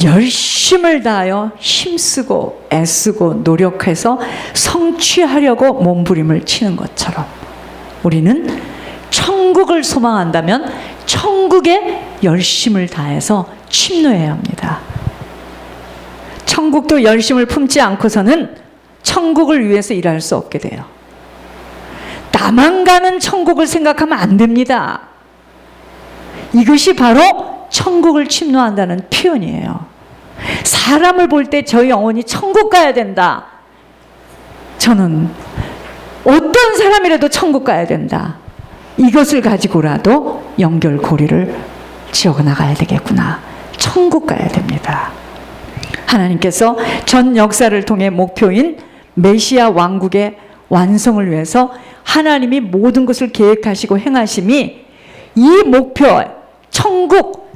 열심을 다하여 힘쓰고 애쓰고 노력해서 성취하려고 몸부림을 치는 것처럼 우리는 천국을 소망한다면 천국에 열심을 다해서 침노해야 합니다. 천국도 열심을 품지 않고서는 천국을 위해서 일할 수 없게 돼요. 나만 가는 천국을 생각하면 안 됩니다. 이것이 바로 천국을 침노한다는 표현이에요. 사람을 볼 때 저 영혼이 천국 가야 된다. 저는 어떤 사람이라도 천국 가야 된다. 이것을 가지고라도 연결고리를 지어나가야 되겠구나. 천국 가야 됩니다. 하나님께서 전 역사를 통해 목표인 메시아 왕국의 완성을 위해서 하나님이 모든 것을 계획하시고 행하심이 이 목표 천국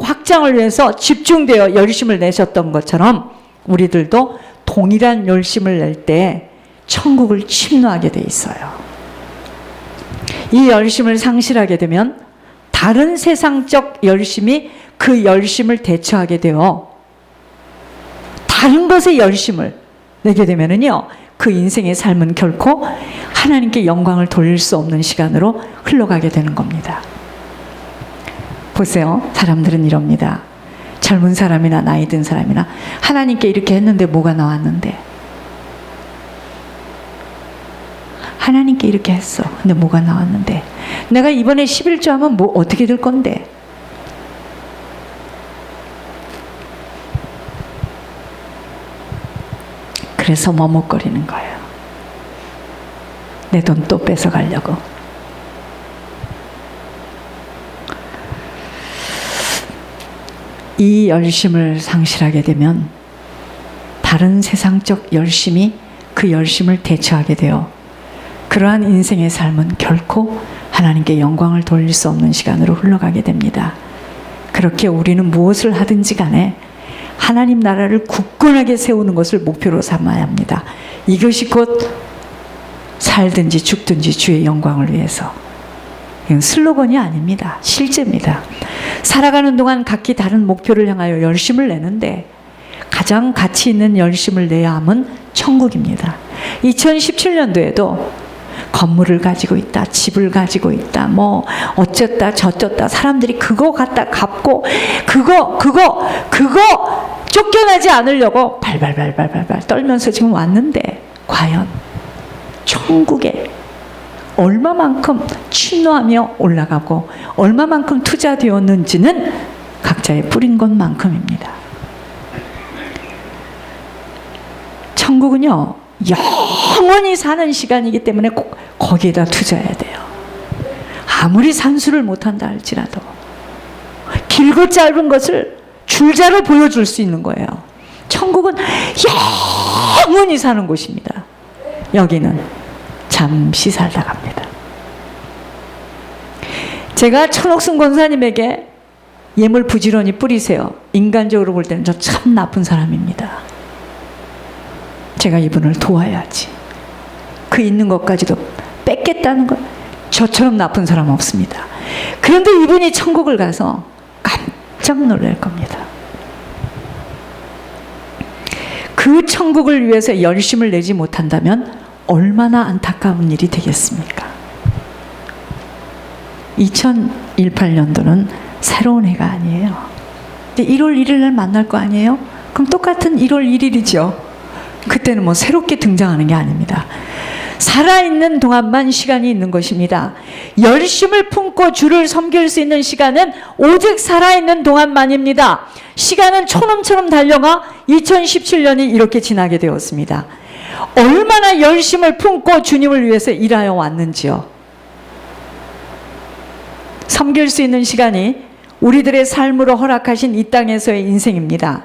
확장을 위해서 집중되어 열심을 내셨던 것처럼 우리들도 동일한 열심을 낼 때 천국을 침노하게 돼 있어요. 이 열심을 상실하게 되면 다른 세상적 열심이 그 열심을 대처하게 되어 다른 것에 열심을 내게 되면은요, 그 인생의 삶은 결코 하나님께 영광을 돌릴 수 없는 시간으로 흘러가게 되는 겁니다. 보세요. 사람들은 이럽니다. 젊은 사람이나 나이 든 사람이나 하나님께 이렇게 했는데 뭐가 나왔는데? 하나님께 이렇게 했어. 근데 뭐가 나왔는데? 내가 이번에 11조 하면 뭐 어떻게 될 건데? 그래서 머뭇거리는 거예요. 내 돈 또 뺏어가려고. 이 열심을 상실하게 되면 다른 세상적 열심이 그 열심을 대처하게 되어 그러한 인생의 삶은 결코 하나님께 영광을 돌릴 수 없는 시간으로 흘러가게 됩니다. 그렇게 우리는 무엇을 하든지 간에 하나님 나라를 굳건하게 세우는 것을 목표로 삼아야 합니다. 이것이 곧 살든지 죽든지 주의 영광을 위해서. 이건 슬로건이 아닙니다. 실제입니다. 살아가는 동안 각기 다른 목표를 향하여 열심을 내는데 가장 가치 있는 열심을 내야 함은 천국입니다. 2017년도에도 건물을 가지고 있다, 집을 가지고 있다, 뭐 어쨌다 저쨌다 사람들이 그거 갖다 갚고 그거 쫓겨나지 않으려고 발발발 떨면서 지금 왔는데 과연 천국에 얼마만큼 침노하며 올라가고 얼마만큼 투자되었는지는 각자의 뿌린 것만큼입니다. 천국은요 영원히 사는 시간이기 때문에 꼭 거기에다 투자해야 돼요. 아무리 산수를 못한다 할지라도 길고 짧은 것을 줄자로 보여줄 수 있는 거예요. 천국은 영원히 사는 곳입니다. 여기는 잠시 살다 갑니다. 제가 천옥순 권사님에게 예물 부지런히 뿌리세요. 인간적으로 볼 때는 저 참 나쁜 사람입니다. 제가 이분을 도와야지. 그 있는 것까지도 뺏겠다는 것, 저처럼 나쁜 사람 없습니다. 그런데 이분이 천국을 가서 깜짝 놀랄 겁니다. 그 천국을 위해서 열심을 내지 못한다면 얼마나 안타까운 일이 되겠습니까? 2018년도는 새로운 해가 아니에요. 1월 1일 날 만날 거 아니에요? 그럼 똑같은 1월 1일이죠. 그때는 뭐 새롭게 등장하는 게 아닙니다. 살아있는 동안만 시간이 있는 것입니다. 열심을 품고 주를 섬길 수 있는 시간은 오직 살아있는 동안만입니다. 시간은 초놈처럼 달려가 2017년이 이렇게 지나게 되었습니다. 얼마나 열심을 품고 주님을 위해서 일하여 왔는지요. 섬길 수 있는 시간이 우리들의 삶으로 허락하신 이 땅에서의 인생입니다.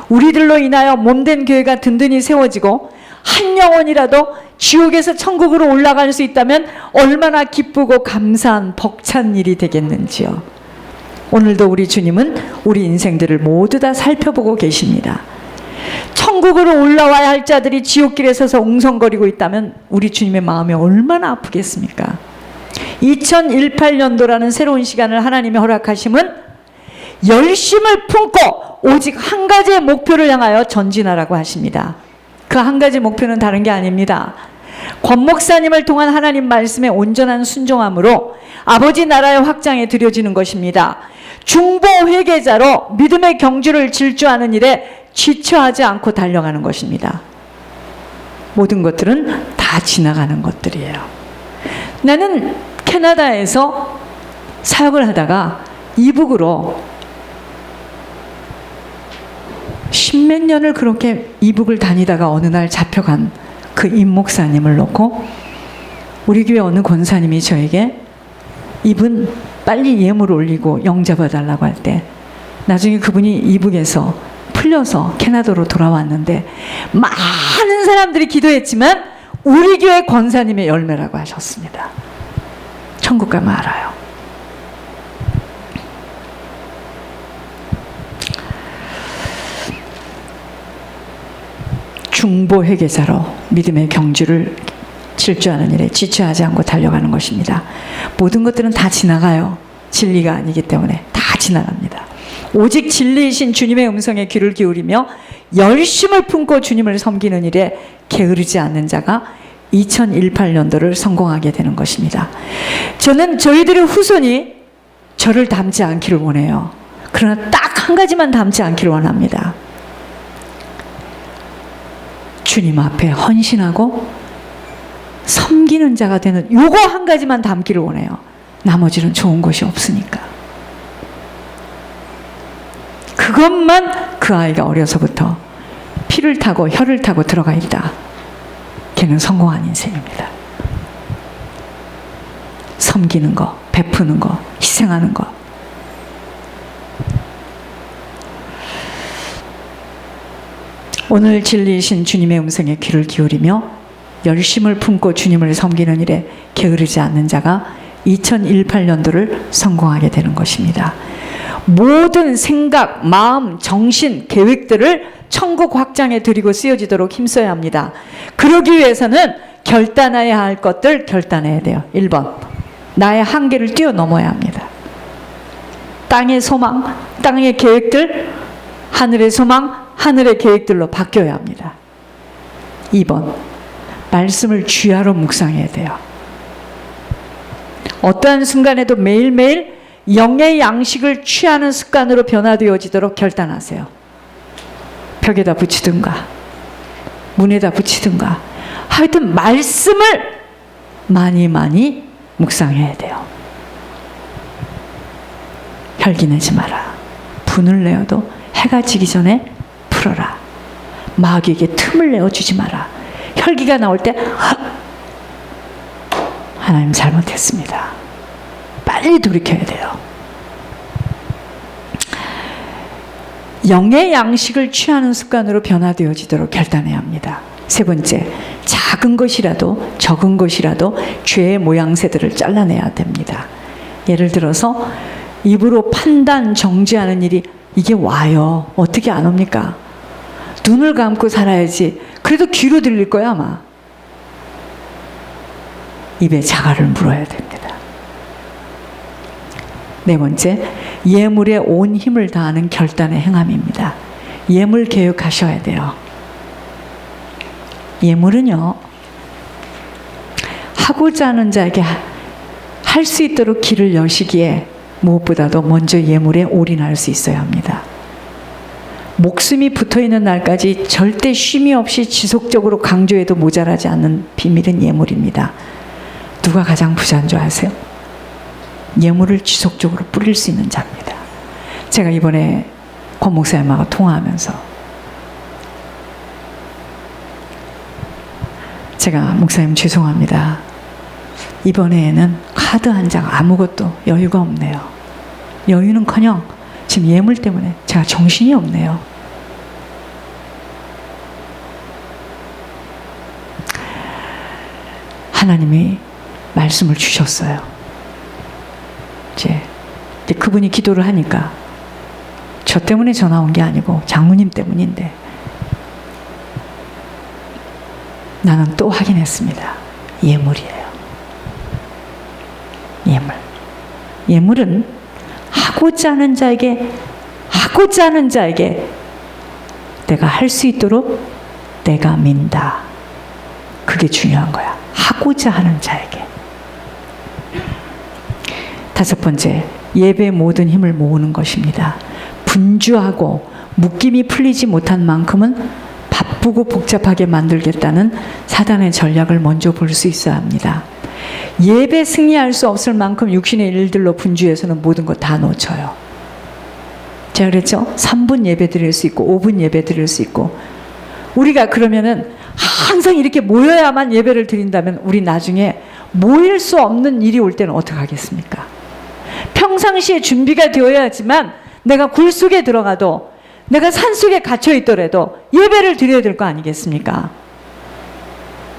우리들로 인하여 몸된 교회가 든든히 세워지고 한 영혼이라도 지옥에서 천국으로 올라갈 수 있다면 얼마나 기쁘고 감사한 벅찬 일이 되겠는지요. 오늘도 우리 주님은 우리 인생들을 모두 다 살펴보고 계십니다. 천국으로 올라와야 할 자들이 지옥길에 서서 웅성거리고 있다면 우리 주님의 마음이 얼마나 아프겠습니까? 2018년도라는 새로운 시간을 하나님이 허락하심은 열심을 품고 오직 한 가지의 목표를 향하여 전진하라고 하십니다. 그 한 가지 목표는 다른 게 아닙니다. 권 목사님을 통한 하나님 말씀에 온전한 순종함으로 아버지 나라의 확장에 들여지는 것입니다. 중보 회개자로 믿음의 경주를 질주하는 일에 지체하지 않고 달려가는 것입니다. 모든 것들은 다 지나가는 것들이에요. 나는 캐나다에서 사역을 하다가 이북으로 십몇 년을 그렇게 이북을 다니다가 어느 날 잡혀간 그 임 목사님을 놓고 우리 교회 어느 권사님이 저에게 이분 빨리 예물 올리고 영접해달라고 할 때 나중에 그분이 이북에서 풀려서 캐나다로 돌아왔는데 많은 사람들이 기도했지만 우리 교회 권사님의 열매라고 하셨습니다. 천국 가면 알아요. 중보 회개자로 믿음의 경주를 질주하는 일에 지체하지 않고 달려가는 것입니다. 모든 것들은 다 지나가요. 진리가 아니기 때문에 다 지나갑니다. 오직 진리이신 주님의 음성에 귀를 기울이며 열심을 품고 주님을 섬기는 일에 게으르지 않는 자가 2018년도를 성공하게 되는 것입니다. 저는 저희들의 후손이 저를 닮지 않기를 원해요. 그러나 딱 한 가지만 닮지 않기를 원합니다. 주님 앞에 헌신하고 섬기는 자가 되는 요거 한 가지만 담기를 원해요. 나머지는 좋은 것이 없으니까. 그것만 그 아이가 어려서부터 피를 타고 혀를 타고 들어가 있다. 걔는 성공한 인생입니다. 섬기는 거, 베푸는 거, 희생하는 거. 오늘 진리이신 주님의 음성에 귀를 기울이며 열심을 품고 주님을 섬기는 일에 게으르지 않는 자가 2018년도를 성공하게 되는 것입니다. 모든 생각, 마음, 정신, 계획들을 천국 확장에 들이고 쓰여지도록 힘써야 합니다. 그러기 위해서는 결단해야 할 것들 결단해야 돼요. 1번, 나의 한계를 뛰어넘어야 합니다. 땅의 소망, 땅의 계획들, 하늘의 소망, 하늘의 계획들로 바뀌어야 합니다. 2번, 말씀을 주야로 묵상해야 돼요. 어떠한 순간에도 매일매일 영의 양식을 취하는 습관으로 변화되어지도록 결단하세요. 벽에다 붙이든가 문에다 붙이든가 하여튼 말씀을 많이 묵상해야 돼요. 혈기 내지 마라. 분을 내어도 해가 지기 전에 풀어라. 마귀에게 틈을 내어주지 마라. 혈기가 나올 때 하나님 잘못했습니다. 빨리 돌이켜야 돼요. 영의 양식을 취하는 습관으로 변화되어지도록 결단해야 합니다. 세 번째, 작은 것이라도 적은 것이라도 죄의 모양새들을 잘라내야 됩니다. 예를 들어서 입으로 판단, 정죄하는 일이 이게 와요. 어떻게 안 옵니까? 눈을 감고 살아야지. 그래도 귀로 들릴 거야 아마. 입에 자갈을 물어야 됩니다. 네 번째, 예물에 온 힘을 다하는 결단의 행함입니다. 예물 개혁하셔야 돼요. 예물은요, 하고자 하는 자에게 할 수 있도록 길을 여시기에 무엇보다도 먼저 예물에 올인할 수 있어야 합니다. 목숨이 붙어있는 날까지 절대 쉼이 없이 지속적으로 강조해도 모자라지 않는 비밀은 예물입니다. 누가 가장 부자인 줄 아세요? 예물을 지속적으로 뿌릴 수 있는 자입니다. 제가 이번에 권 목사님하고 통화하면서 제가 목사님 죄송합니다. 이번에는 카드 한 장 아무것도 여유가 없네요. 여유는커녕 지금 예물 때문에 제가 정신이 없네요. 하나님이 말씀을 주셨어요. 이제 그분이 기도를 하니까 저 때문에 전화 온 게 아니고 장모님 때문인데 나는 또 확인했습니다. 예물이에요. 예물. 예물은 하고자 하는 자에게 내가 할 수 있도록 내가 민다. 그게 중요한 거야. 하고자 하는 자에게. 다섯 번째, 예배의 모든 힘을 모으는 것입니다. 분주하고 묶임이 풀리지 못한 만큼은 바쁘고 복잡하게 만들겠다는 사단의 전략을 먼저 볼 수 있어야 합니다. 예배 승리할 수 없을 만큼 육신의 일들로 분주해서는 모든 거 다 놓쳐요. 제가 그랬죠? 3분 예배 드릴 수 있고 5분 예배 드릴 수 있고, 우리가 그러면은 항상 이렇게 모여야만 예배를 드린다면 우리 나중에 모일 수 없는 일이 올 때는 어떻게 하겠습니까? 평상시에 준비가 되어야지만 내가 굴 속에 들어가도, 내가 산 속에 갇혀 있더라도 예배를 드려야 될 거 아니겠습니까?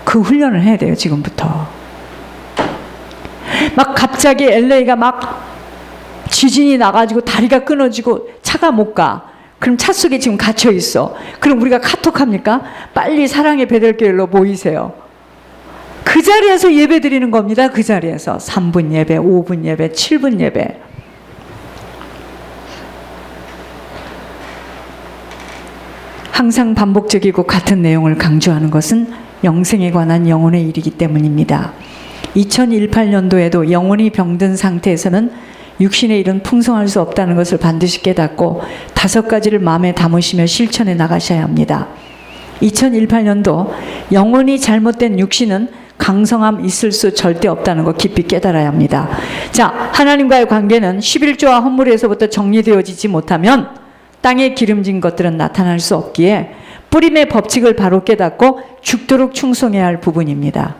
그 훈련을 해야 돼요, 지금부터. 막 갑자기 LA가 막 지진이 나가지고 다리가 끊어지고 차가 못 가. 그럼 차 속에 지금 갇혀 있어. 그럼 우리가 카톡합니까? 빨리 사랑의 베델교회로 모이세요. 그 자리에서 예배 드리는 겁니다. 그 자리에서 3분 예배, 5분 예배, 7분 예배. 항상 반복적이고 같은 내용을 강조하는 것은 영생에 관한 영혼의 일이기 때문입니다. 2018년도에도 영혼이 병든 상태에서는 육신의 일은 풍성할 수 없다는 것을 반드시 깨닫고 5가지를 마음에 담으시며 실천해 나가셔야 합니다. 2018년도 영혼이 잘못된 육신은 강성함 있을 수 절대 없다는 거 깊이 깨달아야 합니다. 자, 하나님과의 관계는 11조와 헌물에서부터 정리되어지지 못하면 땅에 기름진 것들은 나타날 수 없기에 뿌림의 법칙을 바로 깨닫고 죽도록 충성해야 할 부분입니다.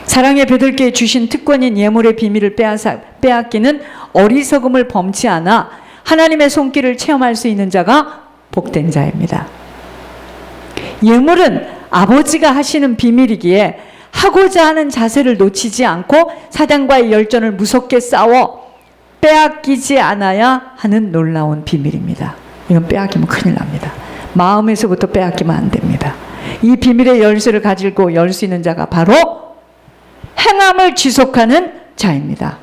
사랑의 베들교에 주신 특권인 예물의 비밀을 빼앗기는 어리석음을 범치 않아 하나님의 손길을 체험할 수 있는 자가 복된 자입니다. 예물은 아버지가 하시는 비밀이기에 하고자 하는 자세를 놓치지 않고 사단과의 열전을 무섭게 싸워 빼앗기지 않아야 하는 놀라운 비밀입니다. 이건 빼앗기면 큰일 납니다. 마음에서부터 빼앗기면 안 됩니다. 이 비밀의 열쇠를 가지고 열 수 있는 자가 바로 행함을 지속하는 자입니다.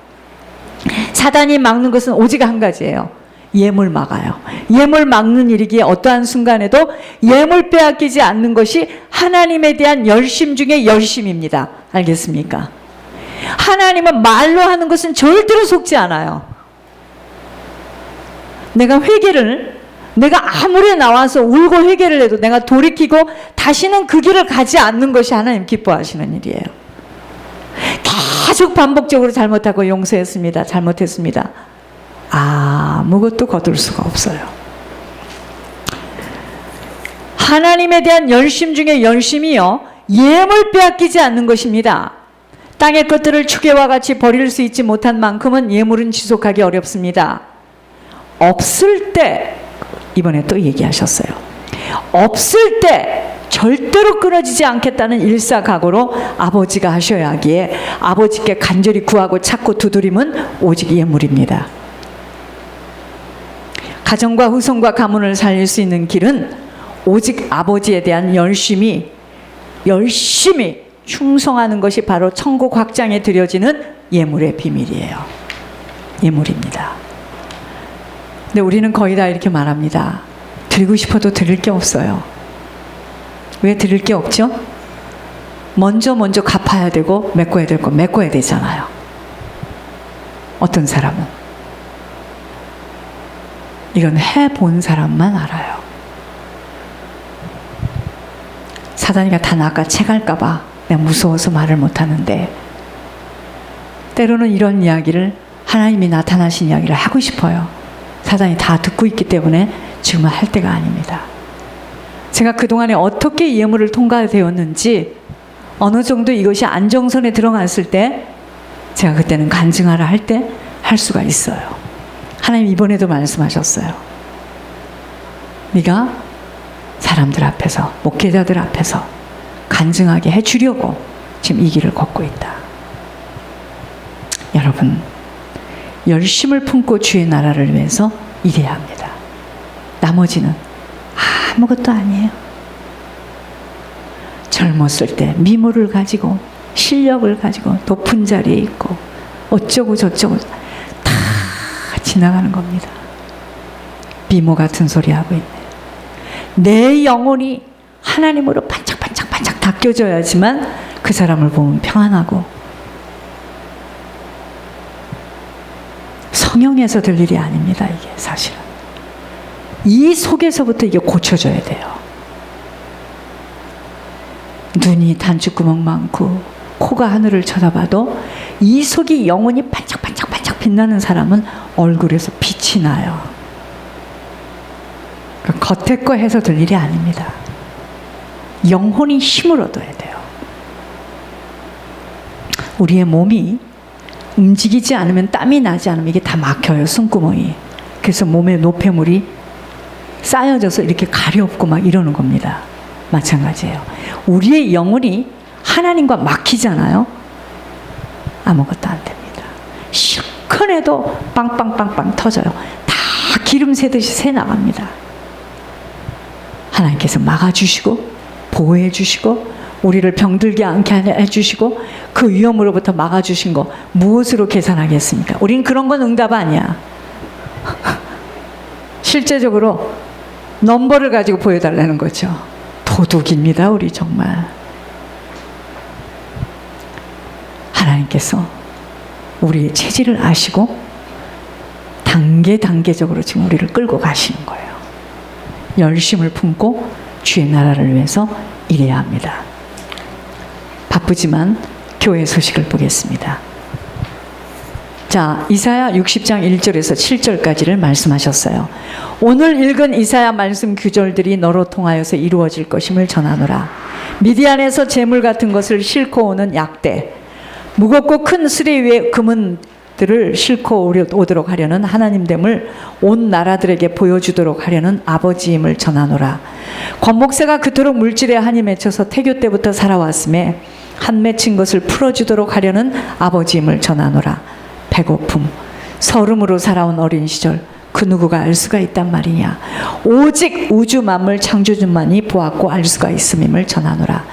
사단이 막는 것은 오직 한 가지예요. 예물 막아요. 예물 막는 일이기에 어떠한 순간에도 예물 빼앗기지 않는 것이 하나님에 대한 열심 중에 열심입니다. 알겠습니까? 하나님은 말로 하는 것은 절대로 속지 않아요. 내가 아무리 나와서 울고 회개를 해도 내가 돌이키고 다시는 그 길을 가지 않는 것이 하나님 기뻐하시는 일이에요. 계속 반복적으로 잘못하고 용서했습니다. 잘못했습니다. 아무것도 거둘 수가 없어요. 하나님에 대한 열심 중에 열심이요, 예물 빼앗기지 않는 것입니다. 땅의 것들을 추계와 같이 버릴 수 있지 못한 만큼은 예물은 지속하기 어렵습니다. 없을 때, 이번에 또 얘기하셨어요. 없을 때 절대로 끊어지지 않겠다는 일사각오로 아버지가 하셔야 하기에 아버지께 간절히 구하고 찾고 두드림은 오직 예물입니다. 가정과 후손과 가문을 살릴 수 있는 길은 오직 아버지에 대한 열심히 충성하는 것이 바로 천국 확장에 드려지는 예물의 비밀이에요. 예물입니다. 근데 우리는 거의 다 이렇게 말합니다. 드리고 싶어도 드릴 게 없어요. 왜 드릴 게 없죠? 먼저 갚아야 되고 메꿔야 될 거 메꿔야 되잖아요. 어떤 사람은. 이건 해본 사람만 알아요. 사단이가 다 낚아채갈까 봐 내가 무서워서 말을 못하는데, 때로는 이런 이야기를, 하나님이 나타나신 이야기를 하고 싶어요. 사단이 다 듣고 있기 때문에 지금은 할 때가 아닙니다. 제가 그동안에 어떻게 예물을 통과되었는지, 어느 정도 이것이 안정선에 들어갔을 때 제가 그때는 간증하라 할 때 할 수가 있어요. 하나님 이번에도 말씀하셨어요. 네가 사람들 앞에서, 목회자들 앞에서 간증하게 해주려고 지금 이 길을 걷고 있다. 여러분, 열심을 품고 주의 나라를 위해서 일해야 합니다. 나머지는 아무것도 아니에요. 젊었을 때 미모를 가지고 실력을 가지고 높은 자리에 있고 어쩌고 저쩌고 다 지나가는 겁니다. 비모 같은 소리 하고 있네. 내 영혼이 하나님으로 반짝반짝반짝 닦여져야지만 그 사람을 보면 평안하고, 성형에서 될 일이 아닙니다. 이게 사실은 이 속에서부터 이게 고쳐져야 돼요. 눈이 단추구멍 많고 코가 하늘을 쳐다봐도 이 속이 영혼이 반짝반짝반짝 빛나는 사람은 얼굴에서 빛이 나요. 그러니까 겉에 거 해서 될 일이 아닙니다. 영혼이 힘을 얻어야 돼요. 우리의 몸이 움직이지 않으면, 땀이 나지 않으면 이게 다 막혀요, 숨구멍이. 그래서 몸에 노폐물이 쌓여져서 이렇게 가렵고 막 이러는 겁니다. 마찬가지예요. 우리의 영혼이 하나님과 막히잖아요. 아무것도 안 됩니다. 시큰해도 빵빵빵빵 터져요. 다 기름 새듯이 새 나갑니다. 하나님께서 막아주시고 보호해 주시고 우리를 병들게 않게 해주시고 그 위험으로부터 막아주신 거 무엇으로 계산하겠습니까? 우리는 그런 건 응답 아니야. 실제적으로 넘버를 가지고 보여달라는 거죠. 도둑입니다, 우리 정말. 하나님께서 우리의 체질을 아시고 단계적으로 지금 우리를 끌고 가시는 거예요. 열심을 품고 주의 나라를 위해서 일해야 합니다. 바쁘지만 교회 소식을 보겠습니다. 자, 이사야 60장 1절에서 7절까지를 말씀하셨어요. 오늘 읽은 이사야 말씀 구절들이 너로 통하여서 이루어질 것임을 전하노라. 미디안에서 재물 같은 것을 싣고 오는 약대, 무겁고 큰 수레 위에 금은들을 싣고 오도록 하려는 하나님됨을 온 나라들에게 보여주도록 하려는 아버지임을 전하노라. 권목새가 그토록 물질에 한이 맺혀서 태교 때부터 살아왔음에 한 맺힌 것을 풀어주도록 하려는 아버지임을 전하노라. 배고픔, 서름으로 살아온 어린 시절 그 누구가 알 수가 있단 말이냐. 오직 우주 만물 창조주만이 보았고 알 수가 있음임을 전하노라.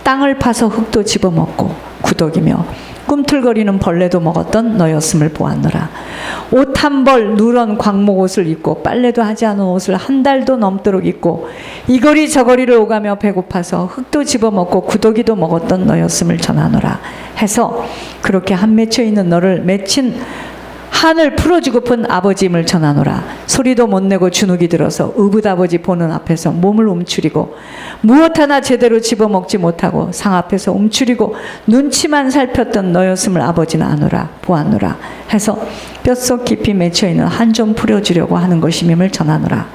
땅을 파서 흙도 집어먹고 구더기며 꿈틀거리는 벌레도 먹었던 너였음을 보았노라. 옷 한 벌 누런 광목 옷을 입고 빨래도 하지 않은 옷을 한 달도 넘도록 입고 이거리 저거리를 오가며 배고파서 흙도 집어먹고 구더기도 먹었던 너였음을 전하노라 해서 그렇게 한 맺혀 있는 너를 맺힌 한을 풀어주고픈 아버지임을 전하노라. 소리도 못 내고 주눅이 들어서 의붓아버지 보는 앞에서 몸을 움츠리고 무엇 하나 제대로 집어먹지 못하고 상 앞에서 움츠리고 눈치만 살폈던 너였음을 아버지는 아노라 보았노라 해서 뼛속 깊이 맺혀있는 한 좀 풀어주려고 하는 것임임을 전하노라.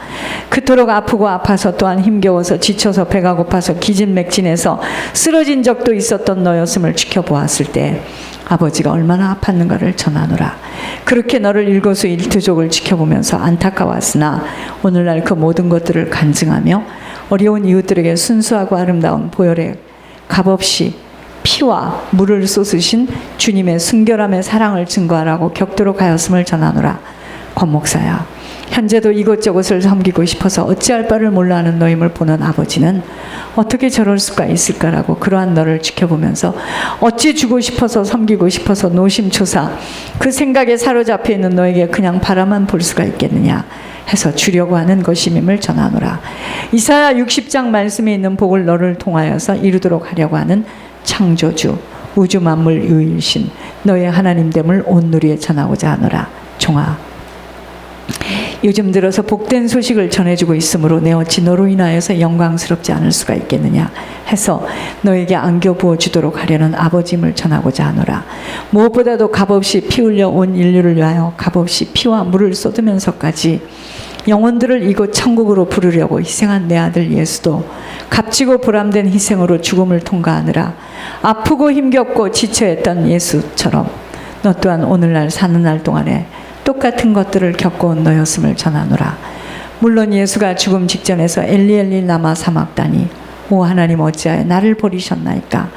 그토록 아프고 아파서 또한 힘겨워서 지쳐서 배가 고파서 기진맥진해서 쓰러진 적도 있었던 너였음을 지켜보았을 때 아버지가 얼마나 아팠는가를 전하노라. 그렇게 너를 일거수 일투족을 지켜보면서 안타까웠으나 오늘날 그 모든 것들을 간증하며 어려운 이웃들에게 순수하고 아름다운 보혈에 값없이 피와 물을 쏟으신 주님의 순결함의 사랑을 증거하라고 격도록 하였음을 전하노라. 권목사야, 현재도 이것저것을 섬기고 싶어서 어찌할 바를 몰라 하는 너임을 보는 아버지는 어떻게 저럴 수가 있을까라고 그러한 너를 지켜보면서 어찌 주고 싶어서 섬기고 싶어서 노심초사 그 생각에 사로잡혀 있는 너에게 그냥 바라만 볼 수가 있겠느냐 해서 주려고 하는 것임임을 전하노라. 이사야 60장 말씀에 있는 복을 너를 통하여서 이루도록 하려고 하는 창조주 우주 만물 유일신 너의 하나님됨을 온 누리에 전하고자 하노라. 종아, 요즘 들어서 복된 소식을 전해주고 있으므로 내 어찌 너로 인하여서 영광스럽지 않을 수가 있겠느냐 해서 너에게 안겨 부어주도록 하려는 아버지임을 전하고자 하노라. 무엇보다도 값없이 피 흘려 온 인류를 위하여 값없이 피와 물을 쏟으면서까지 영혼들을 이곳 천국으로 부르려고 희생한 내 아들 예수도 값지고 보람된 희생으로 죽음을 통과하느라 아프고 힘겹고 지쳐했던 예수처럼 너 또한 오늘날 사는 날 동안에 똑같은 것들을 겪어온 너였음을 전하노라. 물론 예수가 죽음 직전에서 엘리 엘리 라마 사막다니 오 하나님 어찌하여 나를 버리셨나이까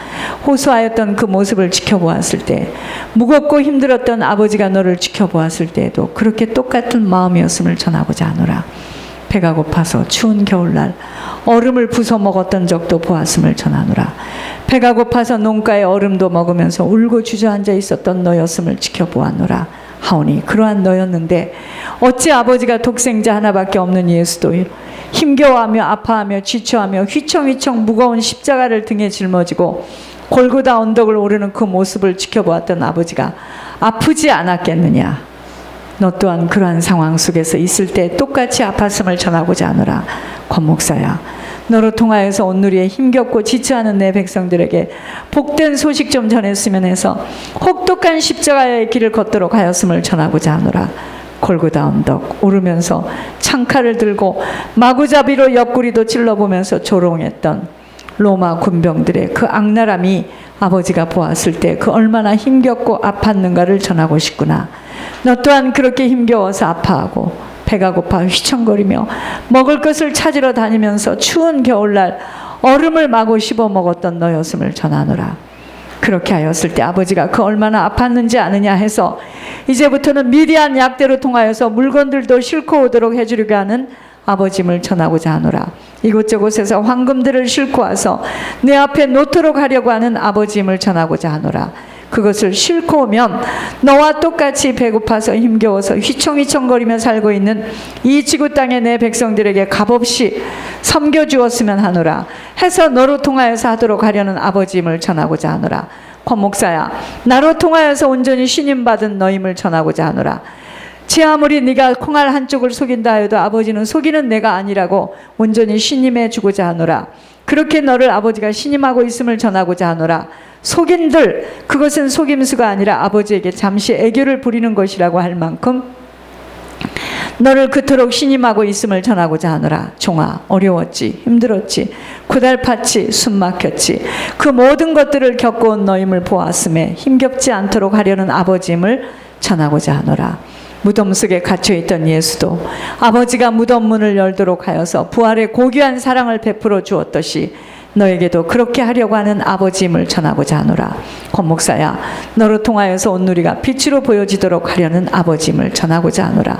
호소하였던 그 모습을 지켜보았을 때 무겁고 힘들었던 아버지가 너를 지켜보았을 때에도 그렇게 똑같은 마음이었음을 전하고자 하노라. 배가 고파서 추운 겨울날 얼음을 부숴 먹었던 적도 보았음을 전하노라. 배가 고파서 농가의 얼음도 먹으면서 울고 주저앉아 있었던 너였음을 지켜보았노라. 하오니 그러한 너였는데 어찌 아버지가 독생자 하나밖에 없는 예수도 힘겨워하며 아파하며 지쳐하며 휘청휘청 무거운 십자가를 등에 짊어지고 골고다 언덕을 오르는 그 모습을 지켜보았던 아버지가 아프지 않았겠느냐. 너 또한 그러한 상황 속에서 있을 때 똑같이 아팠음을 전하고자 하노라. 권 목사야, 너로 통하여서 온누리에 힘겹고 지쳐하는 내 백성들에게 복된 소식 좀 전했으면 해서 혹독한 십자가의 길을 걷도록 하였음을 전하고자 하노라. 골고다 언덕 오르면서 창칼을 들고 마구잡이로 옆구리도 찔러보면서 조롱했던 로마 군병들의 그 악랄함이 아버지가 보았을 때 그 얼마나 힘겹고 아팠는가를 전하고 싶구나. 너 또한 그렇게 힘겨워서 아파하고 배가 고파 휘청거리며 먹을 것을 찾으러 다니면서 추운 겨울날 얼음을 마구 씹어 먹었던 너였음을 전하노라. 그렇게 하였을 때 아버지가 그 얼마나 아팠는지 아느냐 해서 이제부터는 미리한 약대로 통하여서 물건들도 싣고 오도록 해주려고 하는 아버짐을 전하고자 하노라. 이곳저곳에서 황금들을 싣고 와서 내 앞에 놓도록 하려고 하는 아버짐을 전하고자 하노라. 그것을 싣고 오면 너와 똑같이 배고파서 힘겨워서 휘청휘청거리며 살고 있는 이 지구 땅의 내 백성들에게 값없이 섬겨주었으면 하노라 해서 너로 통하여서 하도록 하려는 아버지임을 전하고자 하노라. 권 목사야, 나로 통하여서 온전히 신임받은 너임을 전하고자 하노라. 제 아무리 네가 콩알 한쪽을 속인다 해도 아버지는 속이는 내가 아니라고 온전히 신임해 주고자 하노라. 그렇게 너를 아버지가 신임하고 있음을 전하고자 하노라. 속인들, 그것은 속임수가 아니라 아버지에게 잠시 애교를 부리는 것이라고 할 만큼 너를 그토록 신임하고 있음을 전하고자 하노라. 종아, 어려웠지, 힘들었지, 고달팠지, 숨막혔지, 그 모든 것들을 겪어온 너임을 보았음에 힘겹지 않도록 하려는 아버지임을 전하고자 하노라. 무덤 속에 갇혀있던 예수도 아버지가 무덤 문을 열도록 하여서 부활의 고귀한 사랑을 베풀어 주었듯이 너에게도 그렇게 하려고 하는 아버지임을 전하고자 하노라. 권 목사야, 너로 통하여서 온누리가 빛으로 보여지도록 하려는 아버지임을 전하고자 하노라.